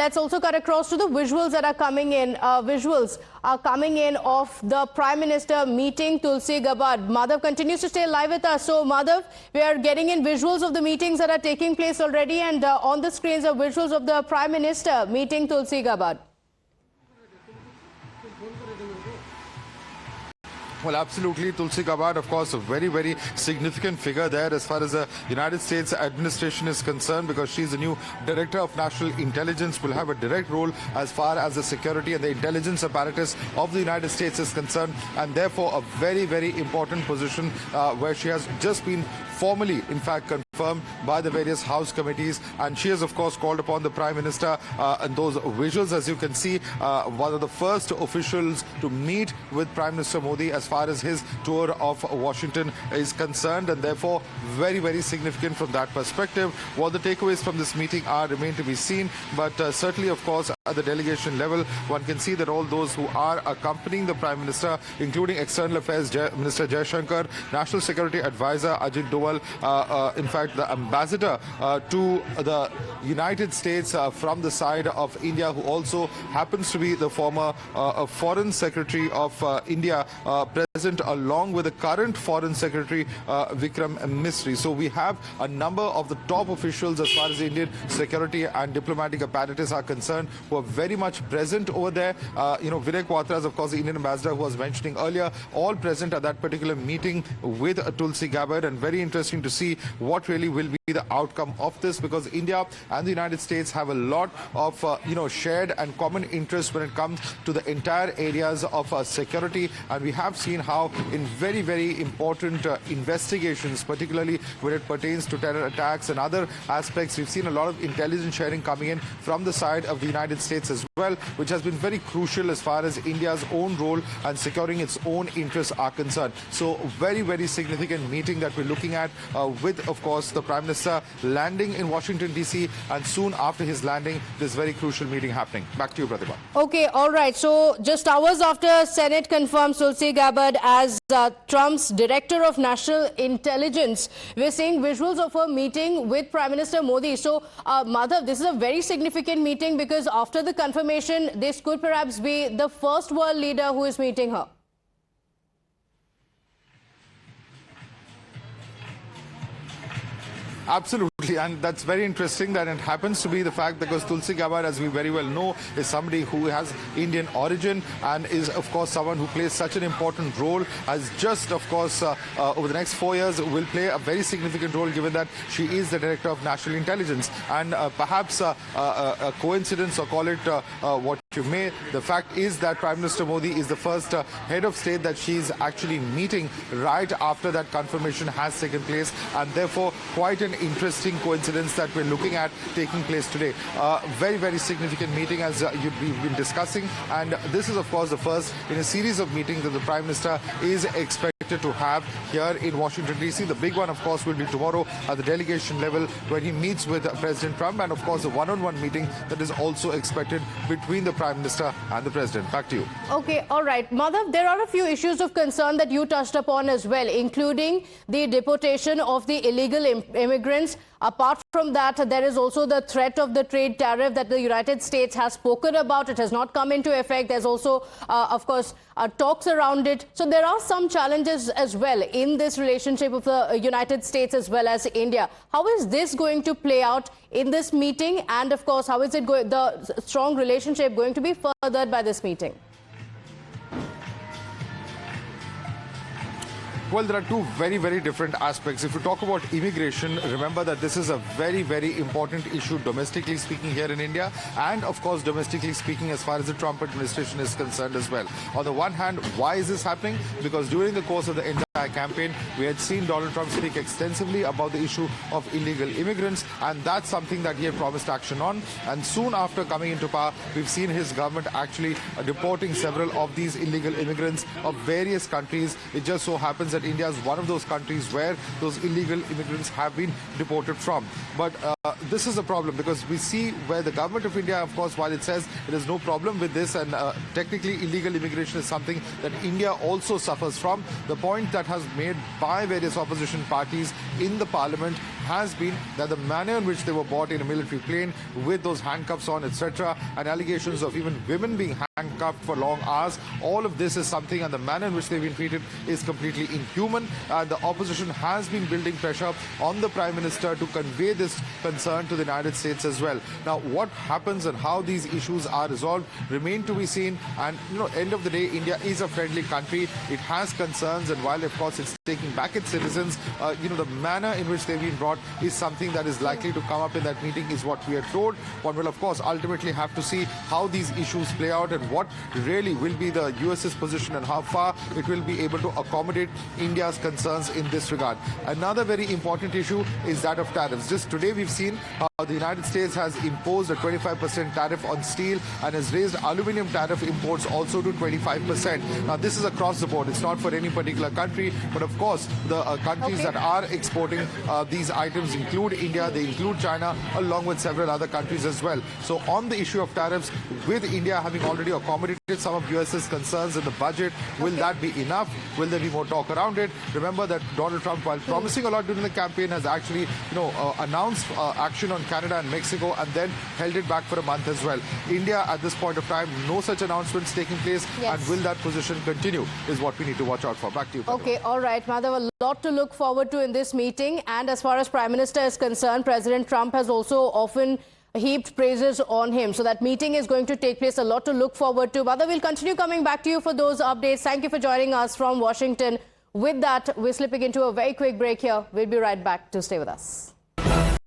let's also cut across to the visuals that are coming in. Visuals are coming in of the Prime Minister meeting Tulsi Gabbard. Madhav continues to stay live with us. So, Madhav, we are getting in visuals of the meetings that are taking place already, and on the screens are visuals of the Prime Minister meeting Tulsi Gabbard. Well, absolutely. Tulsi Gabbard, of course, a very, very significant figure there as far as the United States administration is concerned, because she's the new Director of National Intelligence, will have a direct role as far as the security and the intelligence apparatus of the United States is concerned, and therefore a very, very important position where she has just been formally, in fact, confirmed by the various House committees. And she has, of course, called upon the Prime Minister, and those visuals, as you can see, one of the first officials to meet with Prime Minister Modi as far as his tour of Washington is concerned, and therefore very, very significant from that perspective. What the takeaways from this meeting are remain to be seen, but certainly, of course, at the delegation level, one can see that all those who are accompanying the Prime Minister, including External Affairs Minister Jai Shankar, National Security Advisor Ajit Doval, in fact, the ambassador to the United States from the side of India, who also happens to be the former Foreign Secretary of India, present along with the current Foreign Secretary Vikram Misri. So we have a number of the top officials as far as the Indian security and diplomatic apparatus are concerned, who are very much present over there. Vinay Quadras, of course, the Indian ambassador who was mentioning earlier, all present at that particular meeting with Tulsi Gabbard, and very interesting to see what really will be the outcome of this, because India and the United States have a lot of shared and common interests when it comes to the entire areas of security, and we have seen how in very, very important investigations, particularly when it pertains to terror attacks and other aspects, we've seen a lot of intelligence sharing coming in from the side of the United States as well, which has been very crucial as far as India's own role and securing its own interests are concerned. So very, very significant meeting that we're looking at with, of course, the Prime Minister landing in Washington, D.C., and soon after his landing, this very crucial meeting happening. Back to you, Pratibha. Okay, all right. So just hours after Senate confirms Tulsi Gabbard as Trump's Director of National Intelligence, we're seeing visuals of her meeting with Prime Minister Modi. So, Madhav, this is a very significant meeting, because after the confirmation, this could perhaps be the first world leader who is meeting her. Absolutely, and that's very interesting that it happens to be the fact, because Tulsi Gabbard, as we very well know, is somebody who has Indian origin and is, of course, someone who plays such an important role, as just, of course, over the next 4 years will play a very significant role, given that she is the Director of National Intelligence. And perhaps a coincidence, or call it what you may, the fact is that Prime Minister Modi is the first head of state that she's actually meeting right after that confirmation has taken place, and therefore quite an interesting coincidence that we're looking at taking place today. Very, very significant meeting, as we've been discussing, and this is, of course, the first in a series of meetings that the Prime Minister is expected to have here in Washington, D.C. The big one, of course, will be tomorrow at the delegation level, where he meets with President Trump, and, of course, a one-on-one meeting that is also expected between the Prime Minister and the President. Back to you. Okay, all right. Madhav, there are a few issues of concern that you touched upon as well, including the deportation of the illegal immigrants. Apart from that, there is also the threat of the trade tariff that the United States has spoken about. It has not come into effect. There's also, of course, talks around it. So there are some challenges as well in this relationship of the United States as well as India. How is this going to play out in this meeting? And, of course, how is it going, the strong relationship going to be furthered by this meeting? Well, there are two very, very different aspects. If you talk about immigration, remember that this is a very, very important issue domestically speaking here in India, and of course domestically speaking as far as the Trump administration is concerned as well. On the one hand, why is this happening? Because during the course of the entire campaign, we had seen Donald Trump speak extensively about the issue of illegal immigrants, and that's something that he had promised action on. And soon after coming into power, we've seen his government actually deporting several of these illegal immigrants of various countries. It just so happens that India is one of those countries where those illegal immigrants have been deported from. But this is a problem, because we see where the government of India, of course, while it says it has no problem with this, and technically illegal immigration is something that India also suffers from, the point that has made by various opposition parties in the parliament has been that the manner in which they were bought in a military plane with those handcuffs on, etc., and allegations of even women being handcuffed for long hours, all of this is something, and the manner in which they've been treated is completely inhuman. And the opposition has been building pressure on the Prime Minister to convey this concern to the United States as well. Now, what happens and how these issues are resolved remain to be seen. And, end of the day, India is a friendly country. It has concerns, and while, of course, it's taking back its citizens, the manner in which they've been brought is something that is likely to come up in that meeting, is what we are told. One will, of course, ultimately have to see how these issues play out and what really will be the US's position and how far it will be able to accommodate India's concerns in this regard. Another very important issue is that of tariffs. Just today we've seen the United States has imposed a 25% tariff on steel and has raised aluminium tariff imports also to 25%. Now, this is across the board. It's not for any particular country, but of course, the countries that are exporting these items include India, they include China, along with several other countries as well. So on the issue of tariffs, with India having already accommodated some of US's concerns in the budget, will that be enough? Will there be more talk around it? Remember that Donald Trump, while promising a lot during the campaign, has actually, announced action on Canada and Mexico and then held it back for a month as well. India, at this point of time, no such announcements taking place. Yes. And will that position continue is what we need to watch out for. Back to you, Pratibha. Okay, all right, Madhav, a lot to look forward to in this meeting. And as far as Prime Minister is concerned, President Trump has also often heaped praises on him. So that meeting is going to take place. A lot to look forward to. Madhav, we'll continue coming back to you for those updates. Thank you for joining us from Washington. With that, we're slipping into a very quick break here. We'll be right back. To stay with us.